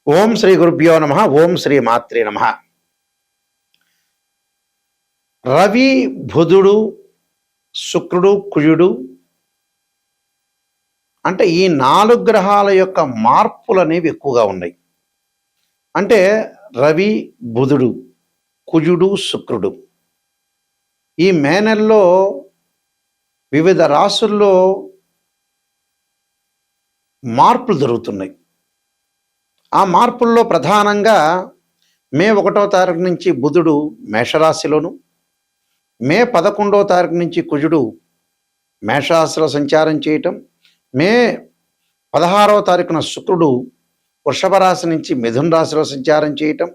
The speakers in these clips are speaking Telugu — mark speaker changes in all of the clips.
Speaker 1: ఓం శ్రీ గురుభ్యో నమః. ఓం శ్రీ మాత్రే నమః. రవి, బుధుడు, శుక్రుడు, కుజుడు అంటే ఈ 4 గ్రహాల యొక్క మార్పులు అనేవి ఎక్కువగా ఉన్నాయి. అంటే రవి, బుధుడు, కుజుడు, శుక్రుడు ఈ మే నెలలో వివిధ రాశుల్లో మార్పులు జరుగుతున్నాయి. ఆ మార్పుల్లో ప్రధానంగా మే 1వ తారీఖు నుంచి బుధుడు మేషరాశిలోను, మే 11వ తారీఖు నుంచి కుజుడు మేషరాశిలో సంచారం చేయటం, మే 16వ తారీఖున శుక్రుడు వృషభ రాశి నుంచి మిథున రాశిలో సంచారం చేయటం,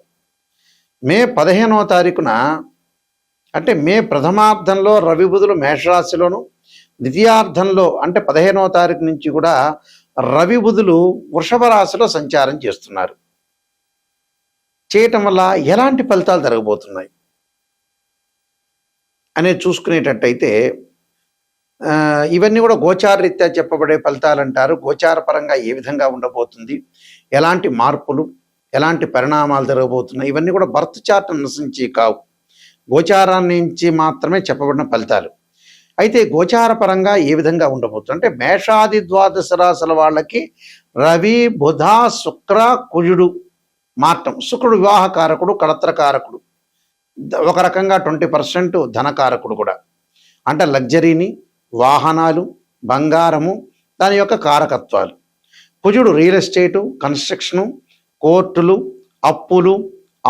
Speaker 1: మే 15వ తారీఖున అంటే మే ప్రథమార్థంలో రవి బుధులు మేషరాశిలోను, ద్వితీయార్థంలో అంటే 15వ తారీఖు నుంచి కూడా రవి బుధులు వృషభ రాశిలో సంచారం చేస్తున్నారు. చేయటం వల్ల ఎలాంటి ఫలితాలు జరగబోతున్నాయి అనేది చూసుకునేటట్టయితే ఇవన్నీ కూడా గోచార రీత్యా చెప్పబడే ఫలితాలు అంటారు. గోచార పరంగా ఏ విధంగా ఉండబోతుంది, ఎలాంటి మార్పులు, ఎలాంటి పరిణామాలు జరగబోతున్నాయి, ఇవన్నీ కూడా బర్త్ చార్ట్ అనుసరించి కావు, గోచారాన్ని నుంచి మాత్రమే చెప్పబడిన ఫలితాలు. అయితే గోచార పరంగా ఏ విధంగా ఉండబోతుంది అంటే మేషాది ద్వాదశ రాశుల వాళ్ళకి రవి, బుధ, శుక్ర, కుజుడు మాత్రం. శుక్రుడు వివాహకారకుడు, కళత్రకారకుడు, ఒక రకంగా 20% ధనకారకుడు కూడా. అంటే లగ్జరీని, వాహనాలు, బంగారము దాని యొక్క కారకత్వాలు. కుజుడు రియల్ ఎస్టేటు, కన్స్ట్రక్షను, కోర్టులు, అప్పులు,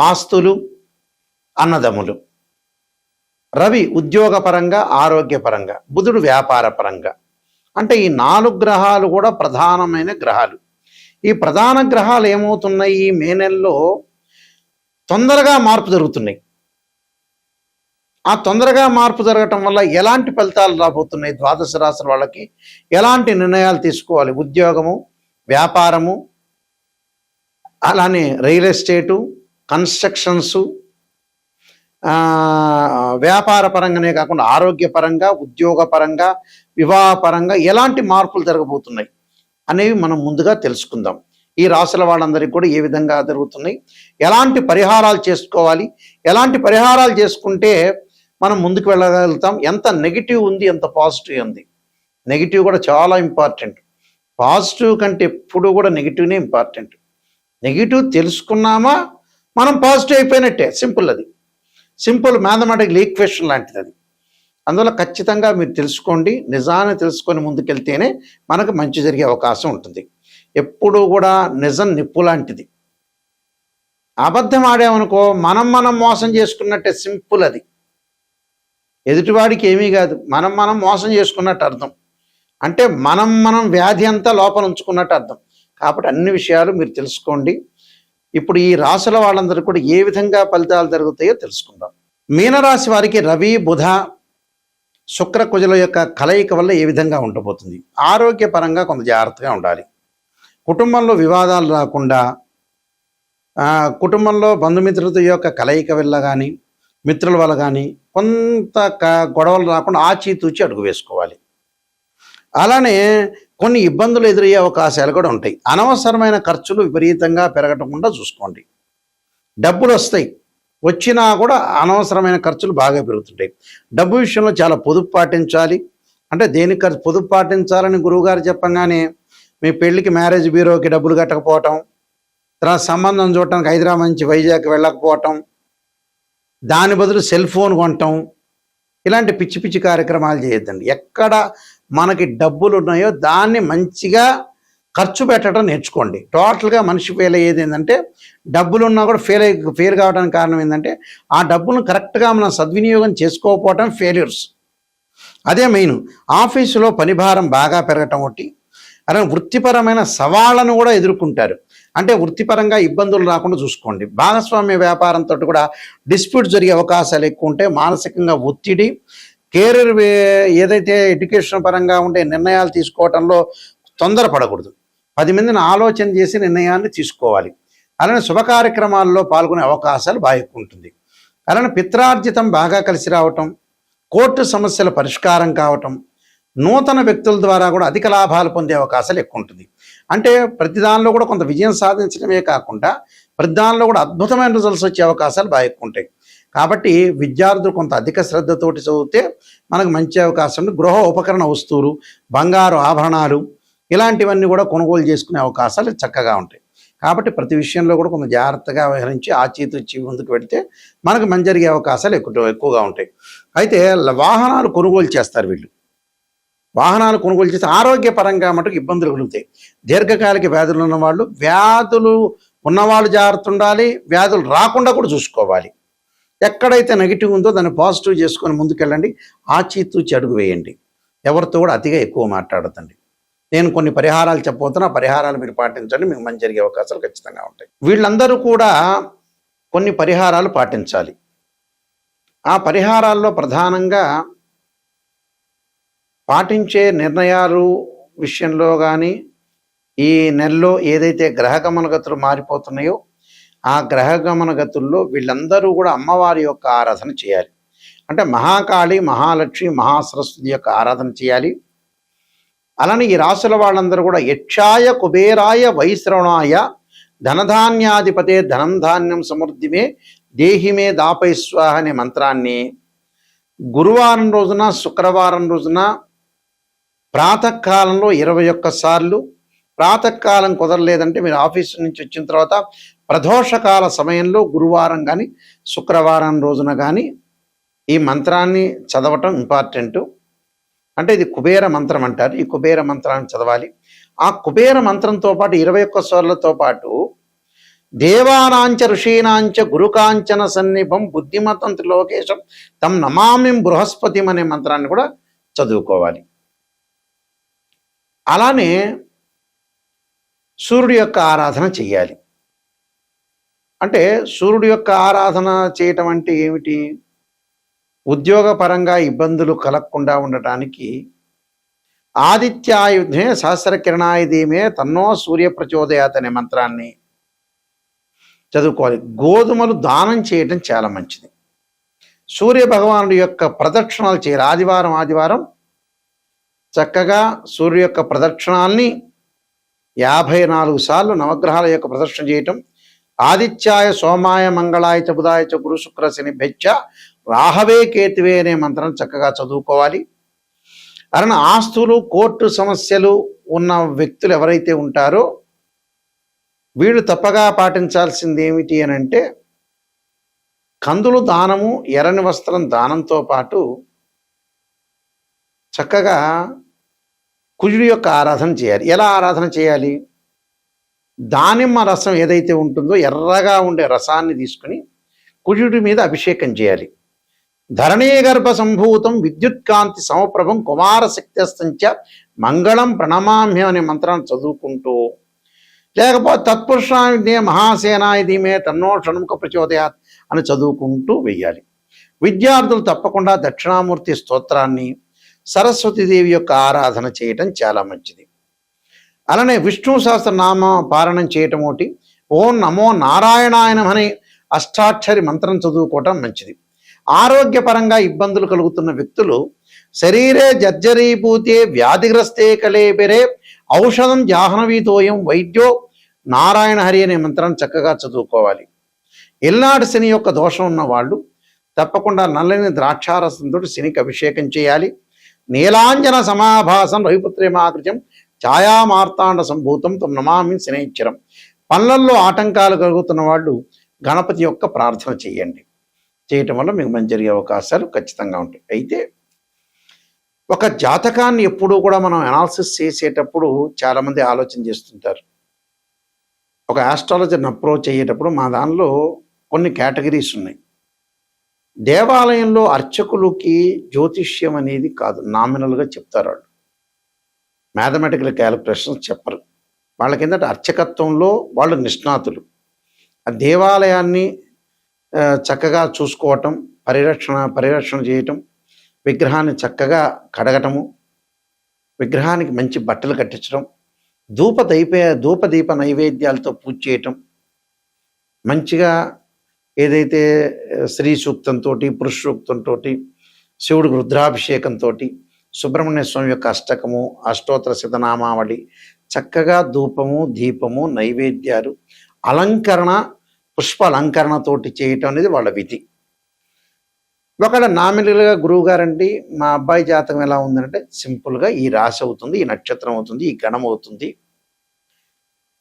Speaker 1: ఆస్తులు, అన్నదమ్ములు. రవి ఉద్యోగపరంగా, ఆరోగ్యపరంగా, బుధుడు వ్యాపార పరంగా. అంటే ఈ 4 గ్రహాలు కూడా ప్రధానమైన గ్రహాలు. ఈ ప్రధాన గ్రహాలు ఏమవుతున్నాయి, ఈ మే నెలలో తొందరగా మార్పు జరుగుతున్నాయి. ఆ తొందరగా మార్పు జరగటం వల్ల ఎలాంటి ఫలితాలు రాబోతున్నాయి, ద్వాదశ రాశుల వాళ్ళకి ఎలాంటి నిర్ణయాలు తీసుకోవాలి, ఉద్యోగము, వ్యాపారము, అలానే రియల్ ఎస్టేటు, కన్స్ట్రక్షన్సు, వ్యాపార పరంగానే కాకుండా ఆరోగ్యపరంగా, ఉద్యోగపరంగా, వివాహపరంగా ఎలాంటి మార్పులు జరగబోతున్నాయి అనేవి మనం ముందుగా తెలుసుకుందాం. ఈ రాశుల వాళ్ళందరికీ కూడా ఏ విధంగా జరుగుతున్నాయి, ఎలాంటి పరిహారాలు చేసుకోవాలి, ఎలాంటి పరిహారాలు చేసుకుంటే మనం ముందుకు వెళ్ళగలుగుతాం, ఎంత నెగిటివ్ ఉంది, ఎంత పాజిటివ్ ఉంది. నెగిటివ్ కూడా చాలా ఇంపార్టెంట్. పాజిటివ్ కంటే ఎప్పుడు కూడా నెగిటివ్నే ఇంపార్టెంట్. నెగిటివ్ తెలుసుకున్నామా మనం పాజిటివ్ అయిపోయినట్టే. సింపుల్, అది సింపుల్ మ్యాథమెటికల్ ఈక్వేషన్ లాంటిది అది. అందువల్ల ఖచ్చితంగా మీరు తెలుసుకోండి, నిజాన్ని తెలుసుకొని ముందుకెళ్తేనే మనకు మంచి జరిగే అవకాశం ఉంటుంది. ఎప్పుడూ కూడా నిజం నిప్పు లాంటిది. అబద్ధం ఆడామనుకో మనం మోసం చేసుకున్నట్టే. సింపుల్ అది. ఎదుటివాడికి ఏమీ కాదు, మనం మోసం చేసుకున్నట్టు అర్థం. అంటే మనం వ్యాధి అంతా లోపల ఉంచుకున్నట్టు అర్థం. కాబట్టి అన్ని విషయాలు మీరు తెలుసుకోండి. ఇప్పుడు ఈ రాశుల వాళ్ళందరూ కూడా ఏ విధంగా ఫలితాలు జరుగుతాయో తెలుసుకుందాం. మీనరాశి వారికి రవి, బుధ, శుక్ర, కుజుల యొక్క కలయిక వల్ల ఏ విధంగా ఉండబోతుంది. ఆరోగ్యపరంగా కొంత జాగ్రత్తగా ఉండాలి. కుటుంబంలో వివాదాలు రాకుండా, కుటుంబంలో బంధుమిత్రులతో యొక్క కలయిక వల్ల కానీ, మిత్రుల వల్ల కానీ కొంత గొడవలు రాకుండా ఆచితూచి అడుగు వేసుకోవాలి. అలానే కొన్ని ఇబ్బందులు ఎదురయ్యే అవకాశాలు కూడా ఉంటాయి. అనవసరమైన ఖర్చులు విపరీతంగా పెరగకుండా చూసుకోండి. డబ్బులు వస్తాయి, వచ్చినా కూడా అనవసరమైన ఖర్చులు బాగా పెరుగుతుంటాయి. డబ్బు విషయంలో చాలా పొదుపు పాటించాలి. అంటే దేనికి పొదుపు పాటించాలని గురువుగారు చెప్పంగానే మీ పెళ్ళికి మ్యారేజ్ బ్యూరోకి డబ్బులు కట్టకపోవటం, తర్వాత సంబంధం చూడటానికి హైదరాబాద్ నుంచి వైజాగ్ వెళ్ళకపోవటం, దాని బదులు సెల్ ఫోన్ కొనటం, ఇలాంటి పిచ్చి పిచ్చి కార్యక్రమాలు చేయొద్దండి. ఎక్కడ మనకి డబ్బులు ఉన్నాయో దాన్ని మంచిగా ఖర్చు పెట్టడం నేర్చుకోండి. టోటల్గా మనిషి ఫెయిల్ అయ్యేది ఏంటంటే, డబ్బులు ఉన్నా కూడా ఫెయిల్ కావడానికి కారణం ఏంటంటే ఆ డబ్బులను కరెక్ట్గా మనం సద్వినియోగం చేసుకోకపోవటం ఫెయిల్యూర్స్. అదే మెయిన్. ఆఫీసులో పని భారం బాగా పెరగటం ఒకటి, అలాగే వృత్తిపరమైన సవాళ్లను కూడా ఎదుర్కొంటారు. అంటే వృత్తిపరంగా ఇబ్బందులు రాకుండా చూసుకోండి. భాగస్వామ్య వ్యాపారంతో కూడా డిస్ప్యూట్ జరిగే అవకాశాలు ఎక్కువ ఉంటాయి. మానసికంగా ఒత్తిడి, కెరీర్ ఏదైతే ఎడ్యుకేషన్ పరంగా ఉండే నిర్ణయాలు తీసుకోవటంలో తొందరపడకూడదు. 10 మందిని ఆలోచన చేసి నిర్ణయాన్ని తీసుకోవాలి. అలానే శుభ కార్యక్రమాల్లో పాల్గొనే అవకాశాలు బాగా ఎక్కువ ఉంటుంది. అలానే పిత్రార్జితం బాగా కలిసి రావటం, కోర్టు సమస్యల పరిష్కారం కావటం, నూతన వ్యక్తుల ద్వారా కూడా అధిక లాభాలు పొందే అవకాశాలు ఎక్కువ ఉంటుంది. అంటే ప్రతి దానిలో కూడా కొంత విజయం సాధించడమే కాకుండా ప్రతి దానిలో కూడా అద్భుతమైన రిజల్ట్స్ వచ్చే అవకాశాలు బాగా ఎక్కువ ఉంటాయి. కాబట్టి విద్యార్థులు కొంత అధిక శ్రద్ధతోటి చదివితే మనకు మంచి అవకాశం ఉంది. గృహ ఉపకరణ వస్తువులు, బంగారు ఆభరణాలు ఇలాంటివన్నీ కూడా కొనుగోలు చేసుకునే అవకాశాలు చక్కగా ఉంటాయి. కాబట్టి ప్రతి విషయంలో కూడా కొంత జాగ్రత్తగా వ్యవహరించి ఆచితూచి ముందుకు పెడితే మనకు మంచి జరిగే అవకాశాలు ఎక్కువగా ఉంటాయి. అయితే వాహనాలు కొనుగోలు చేస్తారు వీళ్ళు. వాహనాలు కొనుగోలు చేస్తే ఆరోగ్యపరంగా మటుకు ఇబ్బందులు కలుగుతాయి. దీర్ఘకాలిక వ్యాధులు ఉన్నవాళ్ళు, వ్యాధులు ఉన్నవాళ్ళు జాగ్రత్త ఉండాలి, వ్యాధులు రాకుండా కూడా చూసుకోవాలి. ఎక్కడైతే నెగిటివ్ ఉందో దాన్ని పాజిటివ్ చేసుకొని ముందుకెళ్ళండి. ఆచితూచి అడుగు వేయండి. ఎవరితో కూడా అతిగా ఎక్కువ మాట్లాడదండి. నేను కొన్ని పరిహారాలు చెప్పబోతున్నా, ఆ పరిహారాలు మీరు పాటించండి, మీకు మంచి జరిగే అవకాశాలు ఖచ్చితంగా ఉంటాయి. వీళ్ళందరూ కూడా కొన్ని పరిహారాలు పాటించాలి. ఆ పరిహారాల్లో ప్రధానంగా పాటించే నిర్ణయాలు విషయంలో కానీ, ఈ నెలలో ఏదైతే గ్రహగమన గతులు మారిపోతున్నాయో ఆ గ్రహగమన గతుల్లో వీళ్ళందరూ కూడా అమ్మవారి యొక్క ఆరాధన చేయాలి. అంటే మహాకాళి, మహాలక్ష్మి, మహాసరస్వతి యొక్క ఆరాధన చేయాలి. అలానే ఈ రాశుల వాళ్ళందరూ కూడా యక్షాయ, కుబేరాయ, వైశ్రవణాయ, ధనధాన్యాధిపతే ధనం ధాన్యం సమృద్ధిమే దేహిమే దాపై స్వాహ అనే మంత్రాన్ని గురువారం రోజున, శుక్రవారం రోజున ప్రాతకాలంలో 21 సార్లు, ప్రాతకాలం కుదరలేదంటే మీరు ఆఫీసు నుంచి వచ్చిన తర్వాత ప్రదోషకాల సమయంలో గురువారం కానీ శుక్రవారం రోజున కానీ ఈ మంత్రాన్ని చదవటం ఇంపార్టెంటు. అంటే ఇది కుబేర మంత్రం అంటారు. ఈ కుబేర మంత్రాన్ని చదవాలి. ఆ కుబేర మంత్రంతో పాటు 21 సార్లతో పాటు దేవానాంచ ఋషీనాంచ గురుకాంచన సన్నిభం బుద్ధిమతం త్రిలోకేశం తం నమామిం బృహస్పతిం అనే మంత్రాన్ని కూడా చదువుకోవాలి. అలానే సూర్యుడి యొక్క ఆరాధన చెయ్యాలి. అంటే సూర్యుడి యొక్క ఆరాధన చేయటం అంటే ఏమిటి? ఉద్యోగపరంగా ఇబ్బందులు కలగకుండా ఉండటానికి ఆదిత్యాయుధే సహస్రకిరణాయ ధీమే తన్నో సూర్య ప్రచోదయాత్ అనే మంత్రాన్ని చదువుకోవాలి. గోధుమలు దానం చేయటం చాలా మంచిది. సూర్య భగవానుడి యొక్క ప్రదక్షిణాలు చేయాలి. ఆదివారం చక్కగా సూర్య యొక్క ప్రదక్షిణాల్ని 54 సార్లు నవగ్రహాల యొక్క ప్రదక్షిణ చేయటం. ఆదిత్యాయ, సోమాయ, మంగళాయ చ బుధాయ చ గురు శుక్ర శని భెచ్చ రాహవే కేతువే అనే మంత్రం చక్కగా చదువుకోవాలి. అలానే ఆస్తులు, కోర్టు సమస్యలు ఉన్న వ్యక్తులు ఎవరైతే ఉంటారో వీళ్ళు తప్పగా పాటించాల్సింది ఏమిటి అని అంటే కందులు దానము, ఎర్రని వస్త్రం దానంతో పాటు చక్కగా కుజుడి యొక్క ఆరాధన చేయాలి. ఎలా ఆరాధన చేయాలి? దానిమ్మ రసం ఏదైతే ఉంటుందో ఎర్రగా ఉండే రసాన్ని తీసుకుని కుజుడి మీద అభిషేకం చేయాలి. ధరణీ గర్భ సంభూతం విద్యుత్కాంతి సమప్రభం కుమార శక్తిస్తంచ మంగళం ప్రణమామ్యం అనే మంత్రాన్ని చదువుకుంటూ, లేకపోతే తత్పురుషాయ మహాసేనాయ ధీమే తన్నో షణ్ముఖ ప్రచోదయాత్ అని చదువుకుంటూ వెయ్యాలి. విద్యార్థులు తప్పకుండా దక్షిణామూర్తి స్తోత్రాన్ని, సరస్వతీదేవి యొక్క ఆరాధన చేయటం చాలా మంచిది. అలానే విష్ణు సహస్రనామ పారాయణం చేయటం ఒకటి, ఓం నమో నారాయణాయనం అనే అష్టాక్షరి మంత్రం చదువుకోవటం మంచిది. ఆరోగ్యపరంగా ఇబ్బందులు కలుగుతున్న వ్యక్తులు శరీరే జర్జరీభూతే వ్యాధిగ్రస్తే కలేబెరే ఔషధం జాహ్నవీతోయం వైద్యో నారాయణ హరి అనే మంత్రాన్ని చక్కగా చదువుకోవాలి. ఎల్నాడు శని యొక్క దోషం ఉన్న వాళ్ళు తప్పకుండా నల్లని ద్రాక్షారసంతో శనికి అభిషేకం చేయాలి. నీలాంజన సమాభాసం రవిపుత్రేమాకృత్యం ఛాయామార్తాండ సంభూతం తం నమామి శనైశ్చరం. పనులలో ఆటంకాలు కలుగుతున్న వాళ్ళు గణపతి యొక్క ప్రార్థన చేయండి. చేయటం వల్ల మీకు మంచి జరిగే అవకాశాలు ఖచ్చితంగా ఉంటాయి. అయితే ఒక జాతకాన్ని ఎప్పుడూ కూడా మనం అనాలిసిస్ చేసేటప్పుడు చాలామంది ఆలోచన చేస్తుంటారు. ఒక ఆస్ట్రాలజర్ని అప్రోచ్ అయ్యేటప్పుడు మా దానిలో కొన్ని కేటగిరీస్ ఉన్నాయి. దేవాలయంలో అర్చకులకి జ్యోతిష్యం అనేది కాదు, నామినల్గా చెప్తారు వాళ్ళు. మ్యాథమెటికల్ క్యాలిక్యులేషన్స్ చెప్పరు. వాళ్ళ కిందట అర్చకత్వంలో వాళ్ళు నిష్ణాతులు. ఆ దేవాలయాన్ని చక్కగా చూసుకోవటం, పరిరక్షణ చేయటం, విగ్రహాన్ని చక్కగా కడగటము, విగ్రహానికి మంచి బట్టలు కట్టించడం, ధూపదీప నైవేద్యాలతో పూజ చేయటం, మంచిగా ఏదైతే స్త్రీ సూక్తంతో, పురుష సూక్తంతో, శివుడికి రుద్రాభిషేకంతో, సుబ్రహ్మణ్య స్వామి యొక్క అష్టకము, అష్టోత్తర శతనామావళి, చక్కగా ధూపము, దీపము, నైవేద్యాలు, అలంకరణ, పుష్ప అలంకరణతోటి చేయటం అనేది వాళ్ళ విధి. ఒకవేళ నామినల్గా గురువు గారండి మా అబ్బాయి జాతకం ఎలా ఉందంటే సింపుల్గా ఈ రాశి అవుతుంది, ఈ నక్షత్రం అవుతుంది, ఈ గణం అవుతుంది,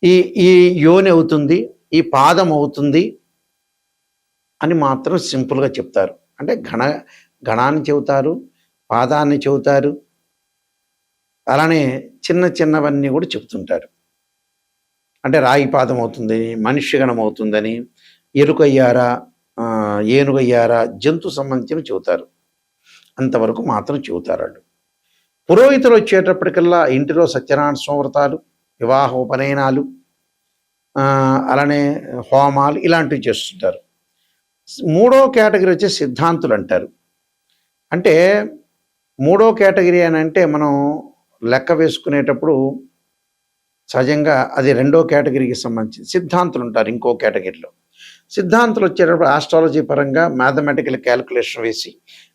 Speaker 1: ఈ ఈ యోని అవుతుంది, ఈ పాదం అవుతుంది అని మాత్రం సింపుల్గా చెప్తారు. అంటే గణాన్ని చెబుతారు, పాదాన్ని చెబుతారు, అలానే చిన్న చిన్నవన్నీ కూడా చెప్తుంటారు. అంటే రాయి పాదం అవుతుందని, మనిషి గణం అవుతుందని, ఎరుకయ్యారా, ఏనుగయ్యారా, జంతు సంబంధించిన చెబుతారు. అంతవరకు మాత్రం చెబుతారు వాళ్ళు. పురోహితులు వచ్చేటప్పటికల్లా ఇంటిలో సత్యనారాయణ స్వామి వ్రతాలు, వివాహ ఉపనయనాలు, అలానే హోమాలు ఇలాంటివి చేస్తుంటారు. మూడో కేటగిరీ వచ్చి సిద్ధాంతులు అంటారు. అంటే మూడో కేటగిరీ అని అంటే మనం లెక్క వేసుకునేటప్పుడు సహజంగా అది రెండో కేటగిరీకి సంబంధించి సిద్ధాంతులు ఉంటారు. ఇంకో కేటగిరీలో సిద్ధాంతులు వచ్చేటప్పుడు ఆస్ట్రాలజీ పరంగా మ్యాథమెటికల్ క్యాలిక్యులేషన్ వేసి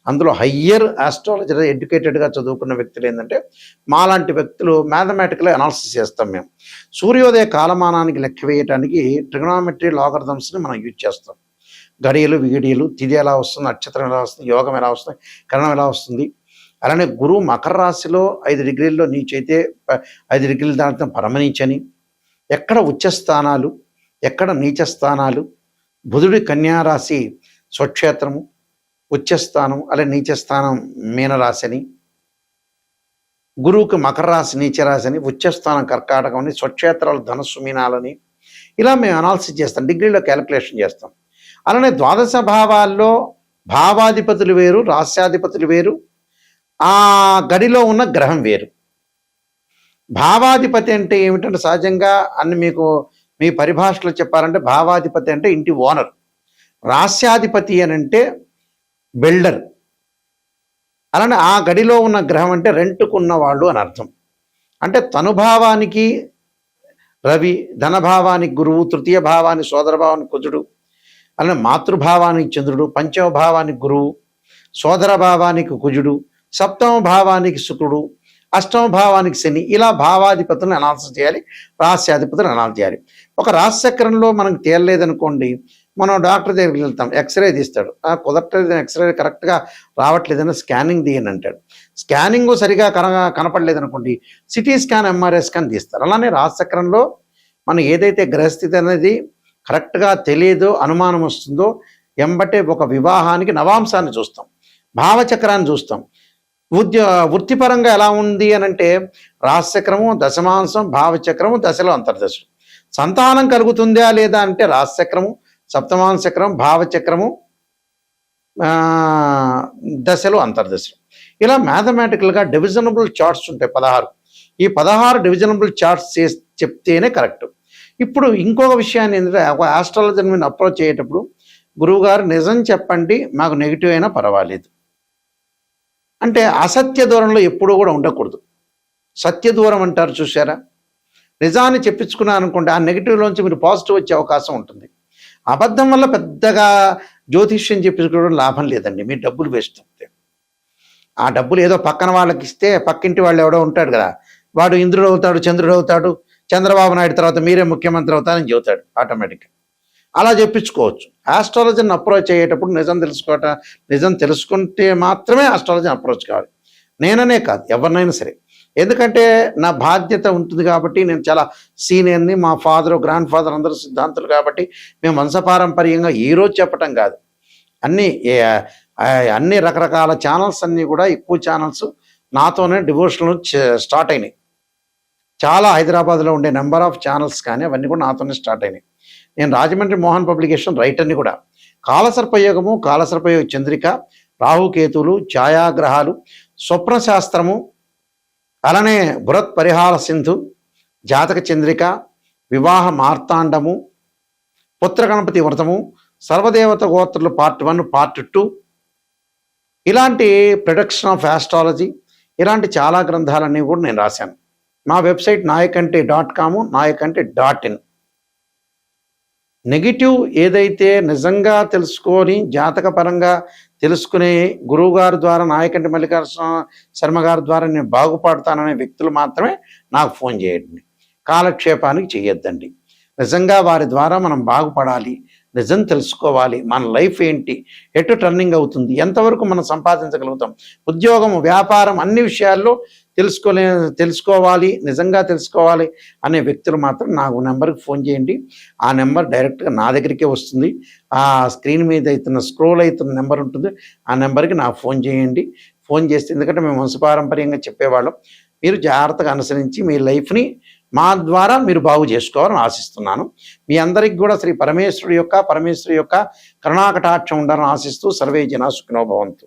Speaker 1: అందులో హయ్యర్ ఆస్ట్రాలజీ ఎడ్యుకేటెడ్గా చదువుకున్న వ్యక్తులు ఏంటంటే మాలాంటి వ్యక్తులు మ్యాథమెటికల్ అనాలిసిస్ చేస్తాం. మేము సూర్యోదయ కాలమానానికి లెక్క వేయడానికి ట్రిగనామెట్రీ లాగరిథమ్స్ని మనం యూజ్ చేస్తాం. గడియలు, విగిడియలు, తిథి ఎలా వస్తుంది, నక్షత్రం ఎలా వస్తుంది, యోగం ఎలా వస్తుంది, కరణం ఎలా వస్తుంది. అలానే గురువు మకర రాశిలో 5 డిగ్రీల్లో నీచైతే 5 డిగ్రీల దాంట్లో పరమనీచని, ఎక్కడ ఉచ్చ స్థానాలు, ఎక్కడ నీచ స్థానాలు, బుధుడి కన్యారాశి స్వక్షేత్రము, ఉచ్చస్థానం, అలాగే నీచస్థానం మీనరాశి అని, గురువుకి మకర రాశి నీచరాశి అని, ఉచ్చస్థానం కర్కాటకం అని, స్వక్షేత్రాలు ధనస్సు మీనాలని ఇలా మేము అనాలిసిస్ చేస్తాం, డిగ్రీలో క్యాలిక్యులేషన్ చేస్తాం. అలానే ద్వాదశ భావాల్లో భావాధిపతులు వేరు, రాస్యాధిపతులు వేరు, ఆ గడిలో ఉన్న గ్రహం వేరు. భావాధిపతి అంటే ఏమిటంటే సహజంగా అన్ని మీకు మీ పరిభాషలో చెప్పాలంటే భావాధిపతి అంటే ఇంటి ఓనర్, రాస్యాధిపతి అని అంటే బిల్డర్. అలానే ఆ గడిలో ఉన్న గ్రహం అంటే రెంట్కున్న వాళ్ళు అని అర్థం. అంటే తనుభావానికి రవి, ధనభావానికి గురువు, తృతీయ భావానికి సోదరభావానికి కుజుడు, అలానే మాతృభావానికి చంద్రుడు, పంచమ భావానికి గురువు, సోదర భావానికి కుజుడు, సప్తమ భావానికి శుక్రుడు, అష్టమ భావానికి శని, ఇలా భావాధిపతులను అనాలిసిస్ చేయాలి, రాస్యాధిపతులను అనాలిసిస్ చేయాలి. ఒక రాశిచక్రంలో మనకు తేలలేదనుకోండి, మనం డాక్టర్ దగ్గరికి వెళ్తాం, ఎక్స్రే తీస్తాడు, కుదరట్లేదు, ఎక్స్రే కరెక్ట్గా రావట్లేదని స్కానింగ్ తీయని అంటాడు. స్కానింగ్ సరిగా కనపడలేదనుకోండి, సిటీ స్కాన్, ఎంఆర్ఐ స్కాన్ తీస్తారు. అలానే రాశిచక్రంలో మనం ఏదైతే గ్రహస్థితి అనేది కరెక్ట్గా తెలియదో, అనుమానం వస్తుందో, ఎంబటే ఒక వివాహానికి నవాంశాన్ని చూస్తాం, భావచక్రాన్ని చూస్తాం. వృత్తిపరంగా ఎలా ఉంది అని అంటే రాశిచక్రము, దశమాంశం, భావచక్రము, దశలో అంతర్దశలు. సంతానం కలుగుతుందా లేదా అంటే రాశిచక్రము, సప్తమాంశ చక్రం, భావచక్రము, దశలు అంతర్దశలు. ఇలా మ్యాథమెటికల్గా డివిజనబుల్ చార్ట్స్ ఉంటాయి 16. ఈ 16 డివిజనబుల్ చార్ట్స్ చెప్తేనే కరెక్ట్. ఇప్పుడు ఇంకొక విషయాన్ని ఏంటంటే ఒక ఆస్ట్రాలజర్ మీద అప్రోచ్ అయ్యేటప్పుడు గురువుగారు నిజం చెప్పండి, మాకు నెగిటివ్ అయినా పర్వాలేదు అంటే అసత్య దూరంలో ఎప్పుడూ కూడా ఉండకూడదు. సత్య దూరం అంటారు చూసారా, నిజాన్ని చెప్పించుకున్నాను అనుకోండి, ఆ నెగిటివ్లోంచి మీరు పాజిటివ్ వచ్చే అవకాశం ఉంటుంది. అబద్ధం వల్ల పెద్దగా జ్యోతిష్యం చెప్పించుకోవడం లాభం లేదండి, మీ డబ్బులు వేస్ట్ అవుతాయి. ఆ డబ్బులు ఏదో పక్కన వాళ్ళకి ఇస్తే పక్కింటి వాళ్ళు ఎవడో ఉంటాడు కదా, వాడు ఇంద్రుడు అవుతాడు, చంద్రుడు అవుతాడు, చంద్రబాబు నాయుడు తర్వాత మీరే ముఖ్యమంత్రి అవుతారని చెబుతాడు ఆటోమేటిక్గా. అలా చెప్పించుకోవచ్చు. ఆస్ట్రాలజీని అప్రోచ్ అయ్యేటప్పుడు నిజం తెలుసుకుంటే మాత్రమే ఆస్ట్రాలజీని అప్రోచ్ కావాలి. నేననే కాదు, ఎవరినైనా సరే. ఎందుకంటే నా బాధ్యత ఉంటుంది కాబట్టి, నేను చాలా సీనియర్ని, మా ఫాదరు, గ్రాండ్ ఫాదర్ అందరూ సిద్ధాంతులు కాబట్టి మేము వంశపారంపర్యంగా ఈరోజు చెప్పటం కాదు, అన్ని రకరకాల ఛానల్స్ అన్నీ కూడా ఎక్కువ ఛానల్స్ నాతోనే డివోషనల్ స్టార్ట్ అయినాయి. చాలా హైదరాబాద్లో ఉండే నెంబర్ ఆఫ్ ఛానల్స్ కానీ అవన్నీ కూడా నాతోనే స్టార్ట్ అయినాయి. నేను రాజమండ్రి మోహన్ పబ్లికేషన్ రైటర్ని కూడా. కాలసర్పయోగము, కాలసర్పయోగ చంద్రిక, రాహుకేతువులు, ఛాయాగ్రహాలు, స్వప్నశాస్త్రము, అలానే బృహత్ పరిహార సింధు, జాతక చంద్రిక, వివాహ మార్తాండము, పుత్ర గణపతి వ్రతము, సర్వదేవత గోత్రులు పార్ట్ 1, పార్ట్ 2, ఇలాంటి ప్రొడక్షన్ ఆఫ్ ఆస్ట్రాలజీ, ఇలాంటి చాలా గ్రంథాలన్నీ కూడా నేను రాశాను. మా వెబ్సైట్ nayakanti.com, nayakanti.in. నెగిటివ్ ఏదైతే నిజంగా తెలుసుకొని జాతకపరంగా తెలుసుకునే గురువుగారి ద్వారా, నాయకంటి మల్లికార్జున శర్మ గారి ద్వారా నేను బాగుపడతాననే వ్యక్తులు మాత్రమే నాకు ఫోన్ చేయండి. కాలక్షేపానికి చేయొద్దండి. నిజంగా వారి ద్వారా మనం బాగుపడాలి, నిజం తెలుసుకోవాలి, మన లైఫ్ ఏంటి, ఎటు టర్నింగ్ అవుతుంది, ఎంతవరకు మనం సంపాదించగలుగుతాం, ఉద్యోగం, వ్యాపారం అన్ని విషయాల్లో తెలుసుకోవాలి, నిజంగా తెలుసుకోవాలి అనే వ్యక్తులు మాత్రం నాకు నెంబర్కి ఫోన్ చేయండి. ఆ నెంబర్ డైరెక్ట్గా నా దగ్గరికే వస్తుంది. ఆ స్క్రీన్ మీద అవుతున్న స్క్రోల్ అవుతున్న నెంబర్ ఉంటుంది, ఆ నెంబర్కి నాకు ఫోన్ చేయండి. ఫోన్ చేస్తే, ఎందుకంటే మేము వంశపారంపర్యంగా చెప్పేవాళ్ళం, మీరు జాగ్రత్తగా అనుసరించి మీ లైఫ్ని మా ద్వారా మీరు బాగు చేసుకోవాలని ఆశిస్తున్నాను. మీ అందరికి కూడా శ్రీ పరమేశ్వరుడి యొక్క కరుణాకటాక్షం ఉండాలని ఆశిస్తూ సర్వే జనా సుఖినో భవంతు.